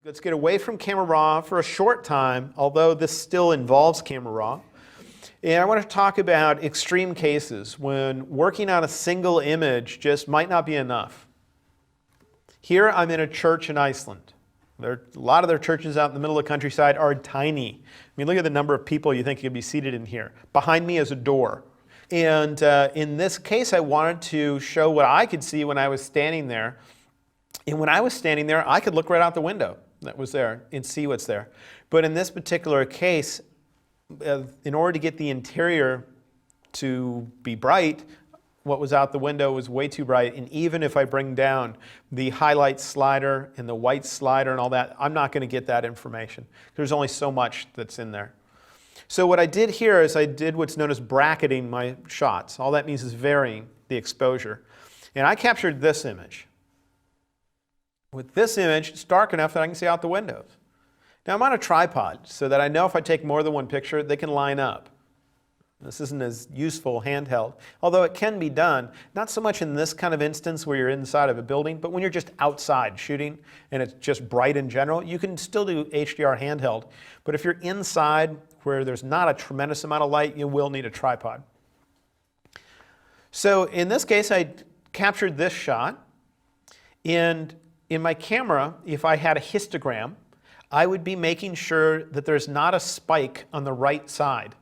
Let's get away from Camera Raw for a short time, although this still involves Camera Raw. And I want to talk about extreme cases when working on a single image just might not be enough. Here I'm in a church in Iceland. A lot of their churches out in the middle of the countryside are tiny. I mean, look at the number of people you think could be seated in here. Behind me is a door. And in this case, I wanted to show what I could see when I was standing there. And when I was standing there, I could look right out the window that was there and see what's there. But in this particular case, in order to get the interior to be bright, what was out the window was way too bright. And even if I bring down the highlight slider and the white slider and all that, I'm not going to get that information. There's only so much that's in there. So what I did here is I did what's known as bracketing my shots. All that means is varying the exposure. And I captured this image. With this image, it's dark enough that I can see out the windows. Now I'm on a tripod so that I know if I take more than one picture, they can line up. This isn't as useful handheld, although it can be done, not so much in this kind of instance where you're inside of a building, but when you're just outside shooting and it's just bright in general, you can still do HDR handheld. But if you're inside where there's not a tremendous amount of light, you will need a tripod. So in this case, I captured this shot, and in my camera, if I had a histogram, I would be making sure that there's not a spike on the right side.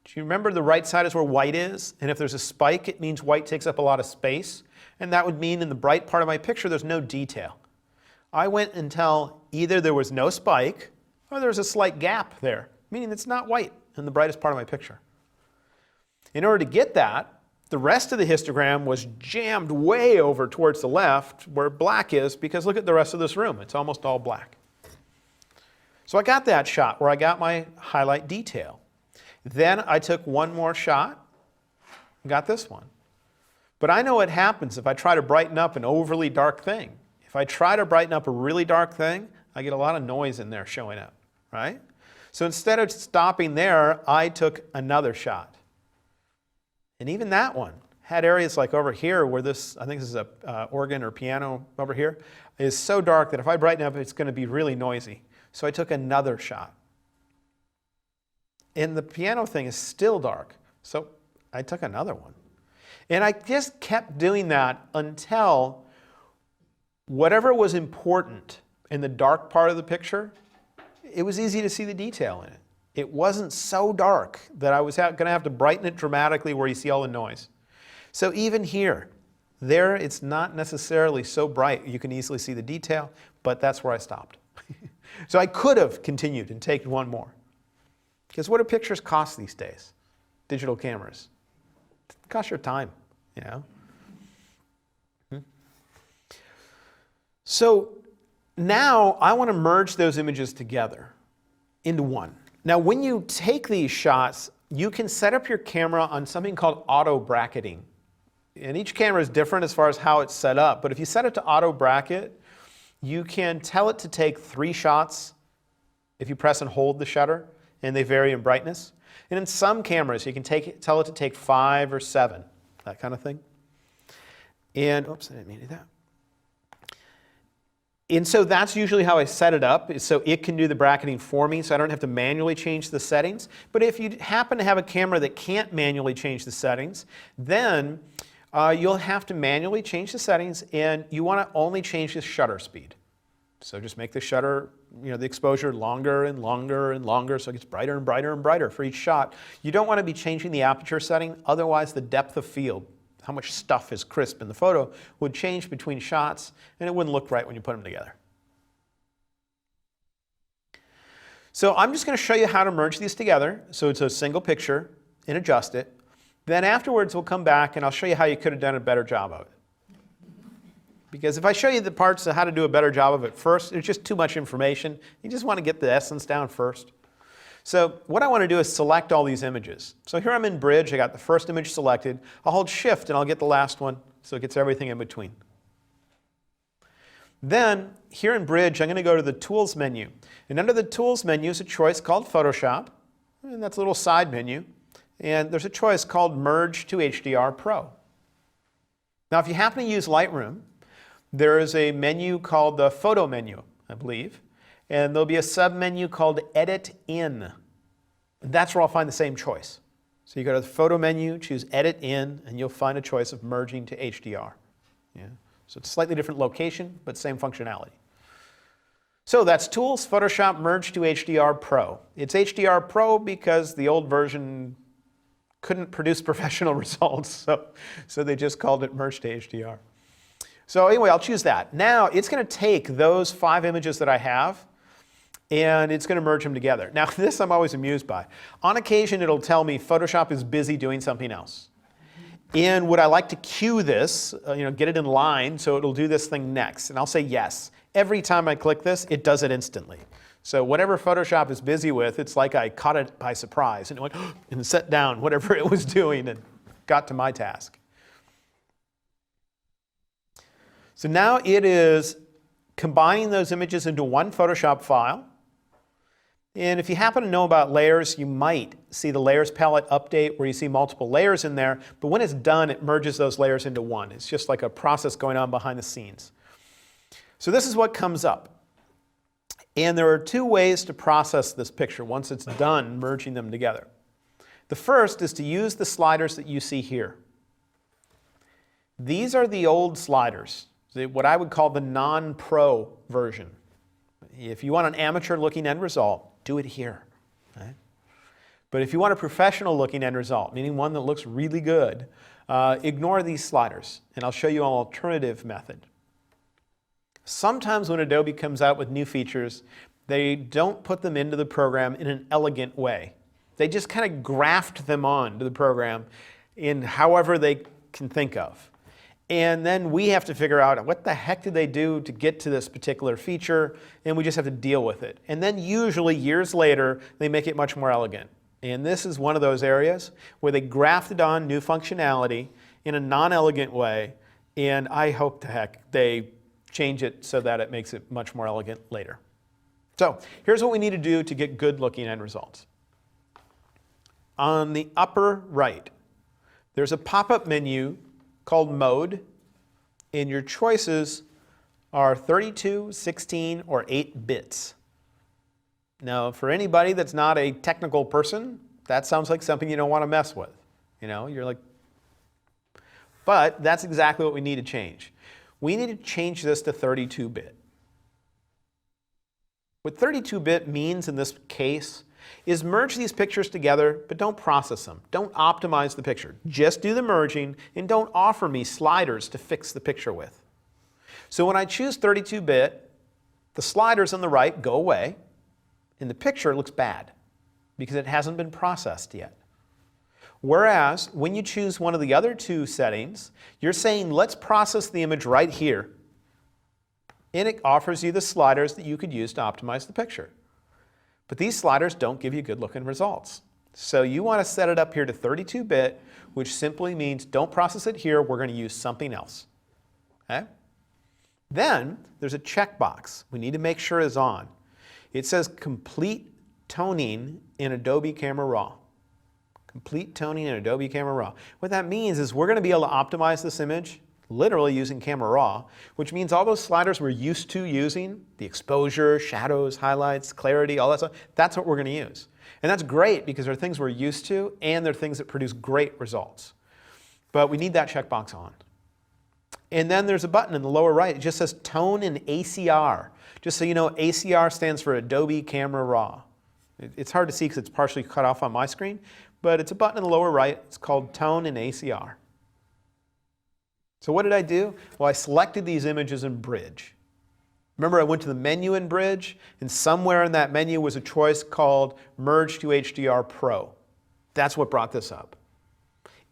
Do you remember the right side is where white is? And if there's a spike, it means white takes up a lot of space. And that would mean in the bright part of my picture, there's no detail. I went until either there was no spike or there was a slight gap there, meaning it's not white in the brightest part of my picture. In order to get that, the rest of the histogram was jammed way over towards the left where black is, because look at the rest of this room. It's almost all black. So I got that shot where I got my highlight detail. Then I took one more shot and got this one. But I know what happens if I try to brighten up an overly dark thing. If I try to brighten up a really dark thing, I get a lot of noise in there showing up, right? So instead of stopping there, I took another shot. And even that one had areas like over here where this, I think this is a organ or piano over here, is so dark that if I brighten up, it's going to be really noisy. So I took another shot. And the piano thing is still dark. So I took another one. And I just kept doing that until whatever was important in the dark part of the picture, it was easy to see the detail in it. It wasn't so dark that I was going to have to brighten it dramatically where you see all the noise. So even here, there it's not necessarily so bright you can easily see the detail, but that's where I stopped. So I could have continued and taken one more. Because what do pictures cost these days? Digital cameras. It costs your time, you know. So now I want to merge those images together into one. Now when you take these shots, you can set up your camera on something called auto bracketing. And each camera is different as far as how it's set up, but if you set it to auto bracket, you can tell it to take 3 shots if you press and hold the shutter, and they vary in brightness. And in some cameras, you can tell it to take 5 or 7, that kind of thing. And, oops, I didn't mean to do that. And so that's usually how I set it up, so it can do the bracketing for me, so I don't have to manually change the settings. But if you happen to have a camera that can't manually change the settings, then you'll have to manually change the settings, and you want to only change the shutter speed. So just make the shutter, the exposure longer and longer and longer, so it gets brighter and brighter and brighter for each shot. You don't want to be changing the aperture setting, otherwise the depth of field, how much stuff is crisp in the photo, would change between shots, and it wouldn't look right when you put them together. So I'm just going to show you how to merge these together, so it's a single picture, and adjust it. Then afterwards we'll come back and I'll show you how you could have done a better job of it. Because if I show you the parts of how to do a better job of it first, it's just too much information. You just want to get the essence down first. So what I want to do is select all these images. So here I'm in Bridge. I got the first image selected. I'll hold Shift and I'll get the last one, so it gets everything in between. Then here in Bridge, I'm going to go to the Tools menu. And under the Tools menu is a choice called Photoshop. And that's a little side menu. And there's a choice called Merge to HDR Pro. Now if you happen to use Lightroom, there is a menu called the Photo menu, I believe. and there'll be a submenu called Edit In. That's where I'll find the same choice. So you go to the Photo menu, choose Edit In, and you'll find a choice of merging to HDR. Yeah. So it's a slightly different location, but same functionality. So that's Tools, Photoshop, Merge to HDR Pro. It's HDR Pro because the old version couldn't produce professional results, so they just called it Merge to HDR. So anyway, I'll choose that. Now it's going to take those 5 images that I have, and it's going to merge them together. Now this I'm always amused by. On occasion it'll tell me Photoshop is busy doing something else. And would I like to cue this, get it in line so it'll do this thing next? And I'll say yes. Every time I click this, it does it instantly. So whatever Photoshop is busy with, it's like I caught it by surprise and it went and set down whatever it was doing and got to my task. So now it is combining those images into one Photoshop file. And if you happen to know about layers, you might see the Layers palette update where you see multiple layers in there. But when it's done, it merges those layers into one. It's just like a process going on behind the scenes. So this is what comes up. And there are 2 ways to process this picture once it's done merging them together. The first is to use the sliders that you see here. These are the old sliders, what I would call the non-pro version. If you want an amateur looking end result, do it here. Right? But if you want a professional looking end result, meaning one that looks really good, ignore these sliders, and I'll show you an alternative method. Sometimes when Adobe comes out with new features, they don't put them into the program in an elegant way. They just kind of graft them on to the program in however they can think of. And then we have to figure out what the heck did they do to get to this particular feature, and we just have to deal with it. And then usually years later, they make it much more elegant. And this is one of those areas where they grafted on new functionality in a non-elegant way, and I hope to heck they change it so that it makes it much more elegant later. So here's what we need to do to get good looking end results. On the upper right, there's a pop-up menu called Mode, and your choices are 32, 16, or 8 bits. Now, for anybody that's not a technical person, that sounds like something you don't want to mess with. You're like, but that's exactly what we need to change. We need to change this to 32-bit. What 32-bit means in this case is merge these pictures together, but don't process them. Don't optimize the picture. Just do the merging, and don't offer me sliders to fix the picture with. So when I choose 32-bit, the sliders on the right go away, and the picture looks bad because it hasn't been processed yet. Whereas when you choose one of the other 2 settings, you're saying, let's process the image right here, and it offers you the sliders that you could use to optimize the picture. But these sliders don't give you good looking results. So you want to set it up here to 32-bit, which simply means don't process it here, we're going to use something else. Okay? Then there's a checkbox we need to make sure is on. It says Complete Toning in Adobe Camera Raw. Complete Toning in Adobe Camera Raw. What that means is we're going to be able to optimize this image literally using Camera Raw, which means all those sliders we're used to using, the exposure, shadows, highlights, clarity, all that stuff, that's what we're going to use. And that's great because they're things we're used to and they're things that produce great results. But we need that checkbox on. And then there's a button in the lower right. It just says Tone in ACR. Just so you know, ACR stands for Adobe Camera Raw. It's hard to see because it's partially cut off on my screen, but it's a button in the lower right. It's called Tone in ACR. So what did I do? Well, I selected these images in Bridge. Remember, I went to the menu in Bridge, and somewhere in that menu was a choice called Merge to HDR Pro. That's what brought this up.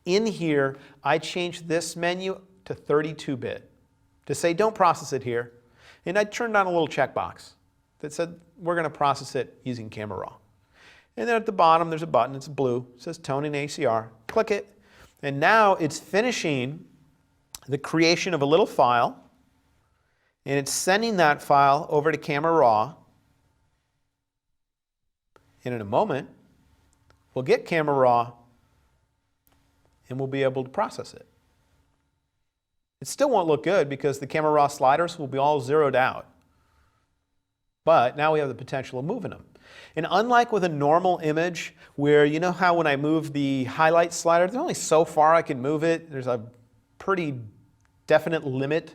In here, I changed this menu to 32-bit to say don't process it here. And I turned on a little checkbox that said we're going to process it using Camera Raw. And then at the bottom, there's a button. It's blue. It says Tone in ACR. Click it. And now it's finishing the creation of a little file, and it's sending that file over to Camera Raw. And in a moment, we'll get Camera Raw, and we'll be able to process it. It still won't look good because the Camera Raw sliders will be all zeroed out. but now we have the potential of moving them. And unlike with a normal image, where you know how when I move the highlight slider, there's only so far I can move it. There's a pretty definite limit.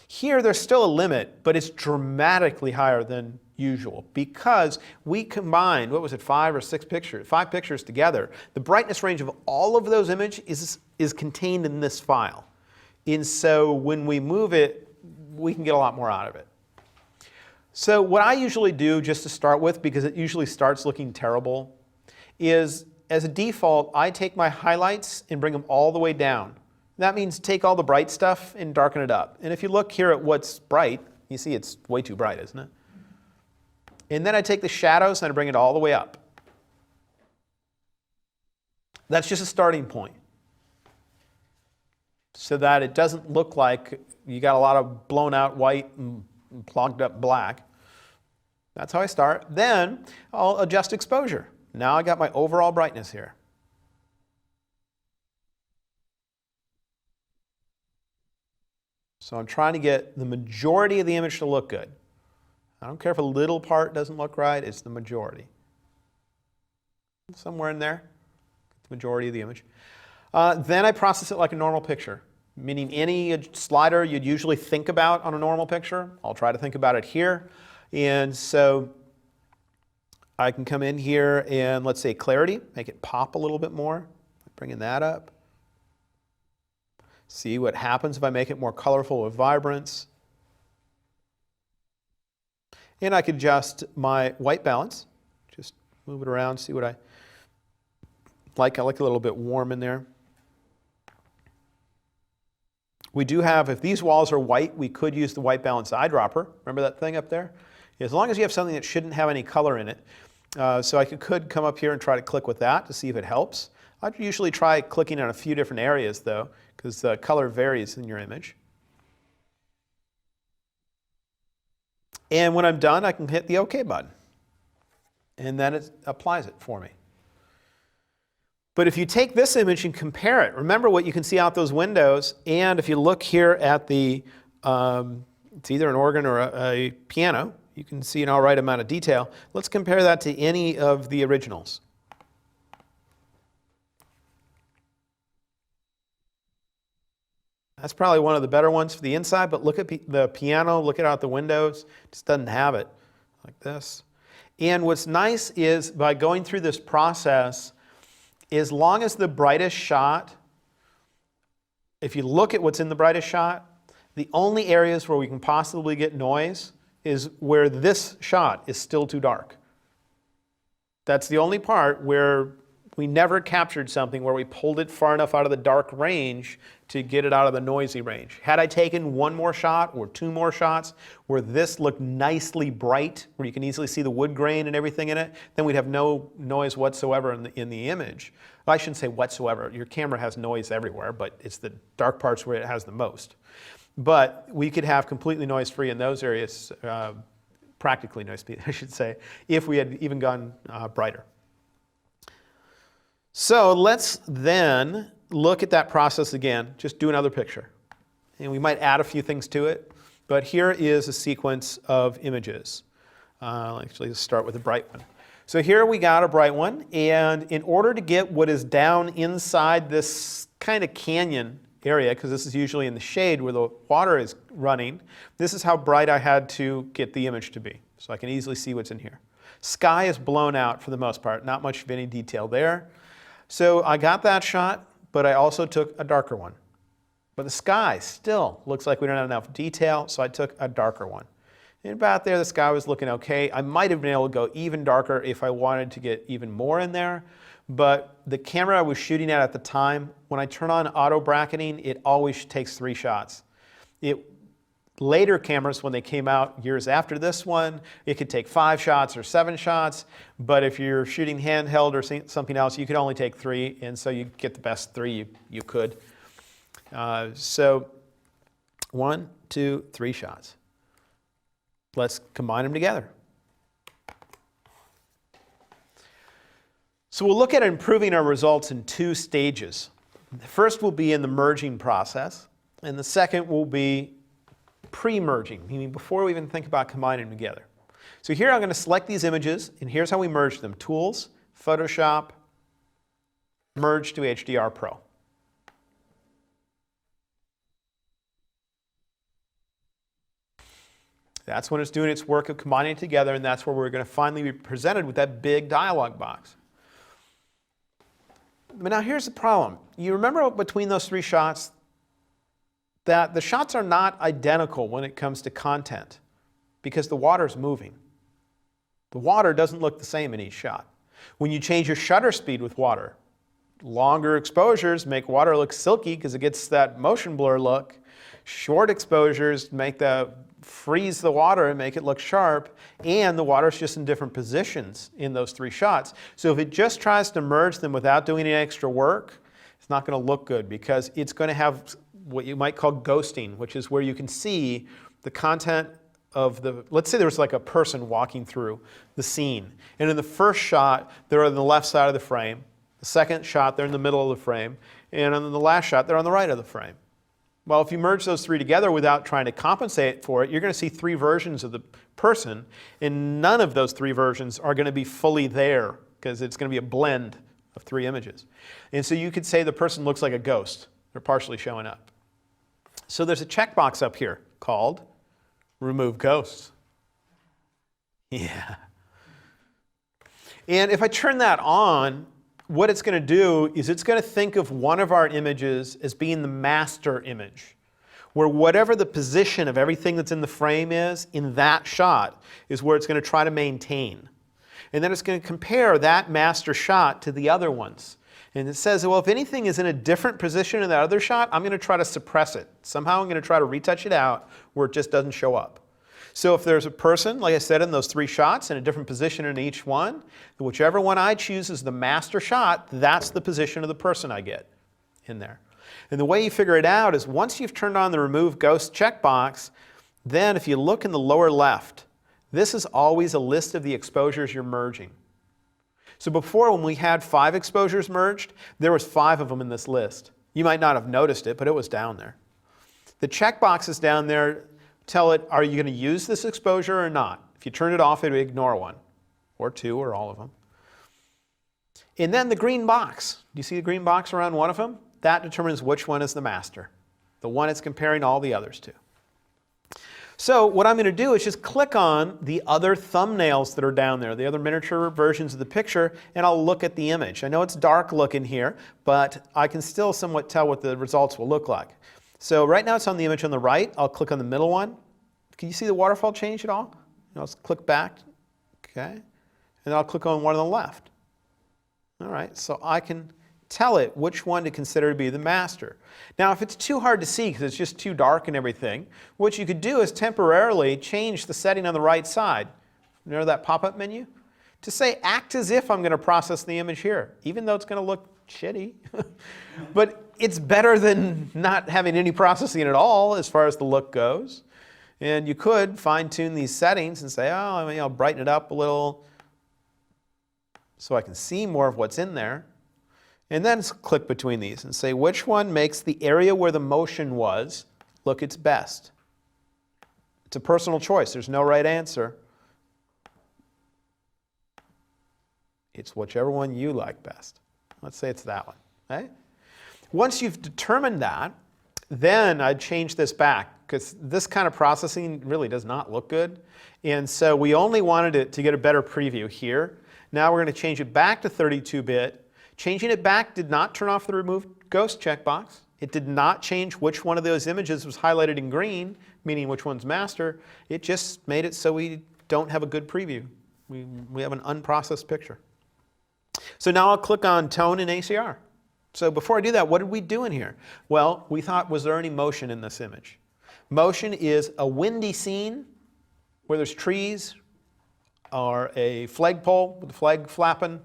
Here there's still a limit, but it's dramatically higher than usual because we combined, what was it, 5 or 6 pictures, 5 pictures together. The brightness range of all of those images is contained in this file. And so when we move it, we can get a lot more out of it. So what I usually do, just to start with, because it usually starts looking terrible, is as a default, I take my highlights and bring them all the way down. That means take all the bright stuff and darken it up. And if you look here at what's bright, you see it's way too bright, isn't it? And then I take the shadows and I bring it all the way up. That's just a starting point, so that it doesn't look like you got a lot of blown out white and plugged up black. That's how I start. Then I'll adjust exposure. Now I got my overall brightness here. So I'm trying to get the majority of the image to look good. I don't care if a little part doesn't look right, it's the majority. Somewhere in there, the majority of the image. Then I process it like a normal picture, meaning any slider you'd usually think about on a normal picture, I'll try to think about it here. And so I can come in here and let's say clarity, make it pop a little bit more, bringing that up. See what happens if I make it more colorful with vibrance. And I could adjust my white balance, just move it around, see what I like. I like a little bit warm in there. We do have, if these walls are white, we could use the white balance eyedropper. Remember that thing up there? As long as you have something that shouldn't have any color in it. So I could come up here and try to click with that to see if it helps. I'd usually try clicking on a few different areas though, because the color varies in your image. And when I'm done, I can hit the OK button. And then it applies it for me. But if you take this image and compare it, remember what you can see out those windows. And if you look here at the, it's either an organ or a piano, you can see an all right amount of detail. Let's compare that to any of the originals. That's probably one of the better ones for the inside, but look at the piano, look at out the windows, it just doesn't have it like this. And what's nice is by going through this process, as long as the brightest shot, if you look at what's in the brightest shot, the only areas where we can possibly get noise is where this shot is still too dark. That's the only part where we never captured something where we pulled it far enough out of the dark range to get it out of the noisy range. Had I taken one more shot or 2 more shots where this looked nicely bright, where you can easily see the wood grain and everything in it, then we'd have no noise whatsoever in the image. Well, I shouldn't say whatsoever. Your camera has noise everywhere, but it's the dark parts where it has the most. But we could have completely noise-free in those areas, practically noise-free, I should say, if we had even gone brighter. So let's then look at that process again, just do another picture. And we might add a few things to it, but here is a sequence of images. Actually, let's start with a bright one. So here we got a bright one, and in order to get what is down inside this kind of canyon area, because this is usually in the shade where the water is running, this is how bright I had to get the image to be. So I can easily see what's in here. Sky is blown out for the most part, not much of any detail there. So I got that shot, but I also took a darker one. But the sky still looks like we don't have enough detail, so I took a darker one. And about there, the sky was looking okay. I might have been able to go even darker if I wanted to get even more in there. But the camera I was shooting at the time, when I turn on auto bracketing, it always takes 3 shots. Later cameras, when they came out years after this one, it could take 5 shots or 7 shots. But if you're shooting handheld or something else, you could only take 3. And so you get the best 3 you could. So 1, 2, 3 shots. Let's combine them together. So we'll look at improving our results in 2 stages. The first will be in the merging process, and the second will be pre-merging, meaning before we even think about combining them together. So here I'm going to select these images, and here's how we merge them. Tools, Photoshop, Merge to HDR Pro. That's when it's doing its work of combining it together, and that's where we're going to finally be presented with that big dialog box. But now here's the problem. You remember between those three shots that the shots are not identical when it comes to content because the water's moving. The water doesn't look the same in each shot. When you change your shutter speed with water, longer exposures make water look silky because it gets that motion blur look. Short exposures make freeze the water and make it look sharp, and the water's just in different positions in those three shots. So if it just tries to merge them without doing any extra work, it's not going to look good because it's going to have what you might call ghosting, which is where you can see the content of the, let's say there was like a person walking through the scene. And in the first shot, they're on the left side of the frame. The second shot, they're in the middle of the frame. And on the last shot, they're on the right of the frame. Well, if you merge those three together without trying to compensate for it, you're going to see three versions of the person, and none of those three versions are going to be fully there because it's going to be a blend of three images. And so you could say the person looks like a ghost. They're partially showing up. So there's a checkbox up here called Remove Ghosts. Yeah. And if I turn that on, what it's going to do is it's going to think of one of our images as being the master image, where whatever the position of everything that's in the frame is in that shot is where it's going to try to maintain. And then it's going to compare that master shot to the other ones. And it says, well, if anything is in a different position in that other shot, I'm going to try to suppress it. Somehow I'm going to try to retouch it out where it just doesn't show up. So if there's a person, like I said, in those three shots, in a different position in each one, whichever one I choose as the master shot, that's the position of the person I get in there. And the way you figure it out is once you've turned on the Remove Ghost checkbox, then if you look in the lower left, this is always a list of the exposures you're merging. So before, when we had 5 exposures merged, there was 5 of them in this list. You might not have noticed it, but it was down there. The checkboxes down there tell it, are you going to use this exposure or not? If you turn it off, it would ignore one, or 2, or all of them. And then the green box. Do you see the green box around one of them? That determines which one is the master, the one it's comparing all the others to. So what I'm going to do is just click on the other thumbnails that are down there, the other miniature versions of the picture, and I'll look at the image. I know it's dark looking here, but I can still somewhat tell what the results will look like. So right now it's on the image on the right. I'll click on the middle one. Can you see the waterfall change at all? I'll click back. Okay. And I'll click on one on the left. All right. So I can tell it which one to consider to be the master. Now, if it's too hard to see because it's just too dark and everything, what you could do is temporarily change the setting on the right side. Remember that pop-up menu? To say, act as if I'm going to process the image here, even though it's going to look shitty. But it's better than not having any processing at all as far as the look goes. And you could fine-tune these settings and say, oh, I'll brighten it up a little so I can see more of what's in there. And then click between these and say which one makes the area where the motion was look its best. It's a personal choice. There's no right answer. It's whichever one you like best. Let's say it's that one. Okay? Once you've determined that, then I'd change this back because this kind of processing really does not look good. And so we only wanted it to get a better preview here. Now we're going to change it back to 32-bit. Changing it back did not turn off the Remove Ghost checkbox. It did not change which one of those images was highlighted in green, meaning which one's master. It just made it so we don't have a good preview. We have an unprocessed picture. So now I'll click on Tone and ACR. So before I do that, what did we do in here? Well, we thought, was there any motion in this image? Motion is a windy scene where there's trees or a flagpole with the flag flapping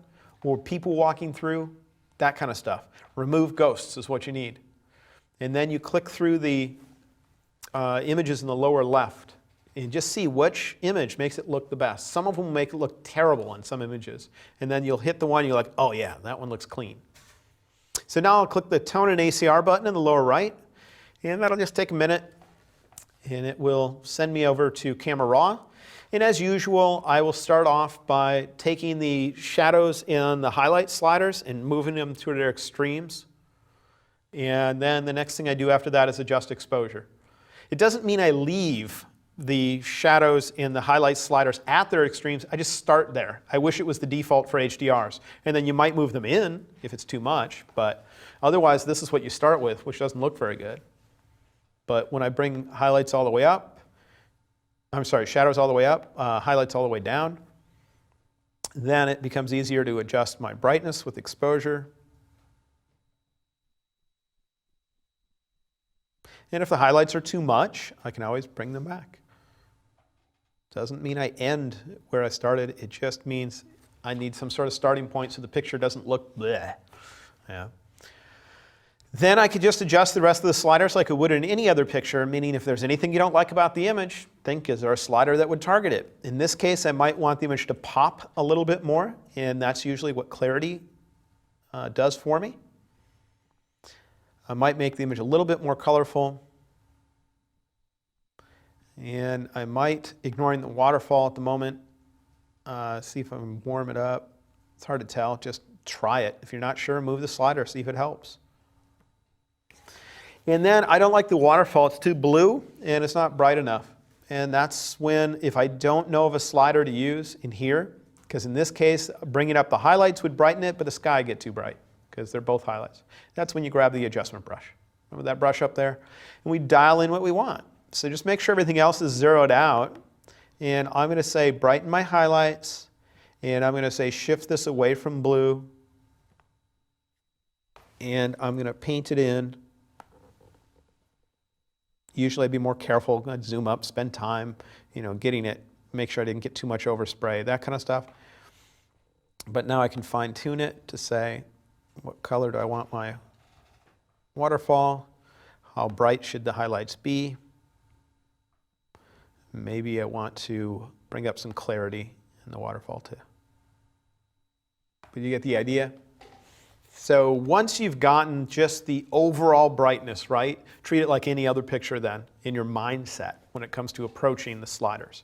or people walking through, that kind of stuff. Remove ghosts is what you need. And then you click through the images in the lower left and just see which image makes it look the best. Some of them make it look terrible in some images. And then you'll hit the one you're like, oh yeah, that one looks clean. So now I'll click the Tone and ACR button in the lower right, and that'll just take a minute, and it will send me over to Camera Raw. And as usual, I will start off by taking the shadows in the highlight sliders and moving them to their extremes. And then the next thing I do after that is adjust exposure. It doesn't mean I leave the shadows in the highlight sliders at their extremes. I just start there. I wish it was the default for HDRs. And then you might move them in if it's too much, but otherwise this is what you start with, which doesn't look very good. But when I bring highlights all the way up, shadows all the way up, highlights all the way down, then it becomes easier to adjust my brightness with exposure. And if the highlights are too much, I can always bring them back. Doesn't mean I end where I started. It just means I need some sort of starting point so the picture doesn't look bleh. Yeah. Then I could just adjust the rest of the sliders like I would in any other picture, meaning if there's anything you don't like about the image, think, is there a slider that would target it? In this case, I might want the image to pop a little bit more, and that's usually what clarity does for me. I might make the image a little bit more colorful. And I might, ignoring the waterfall at the moment, see if I can warm it up. It's hard to tell. Just try it. If you're not sure, move the slider, see if it helps. And then I don't like the waterfall. It's too blue and it's not bright enough. And that's when, if I don't know of a slider to use in here, because in this case, bringing up the highlights would brighten it, but the sky get too bright because they're both highlights. That's when you grab the adjustment brush. Remember that brush up there? And we dial in what we want. So just make sure everything else is zeroed out. And I'm going to say brighten my highlights. And I'm going to say shift this away from blue. And I'm going to paint it in. Usually I'd be more careful. I'd zoom up, spend time, getting it, make sure I didn't get too much overspray, that kind of stuff. But now I can fine tune it to say, what color do I want my waterfall? How bright should the highlights be? Maybe I want to bring up some clarity in the waterfall too. But you get the idea? So once you've gotten just the overall brightness right, treat it like any other picture then in your mindset when it comes to approaching the sliders.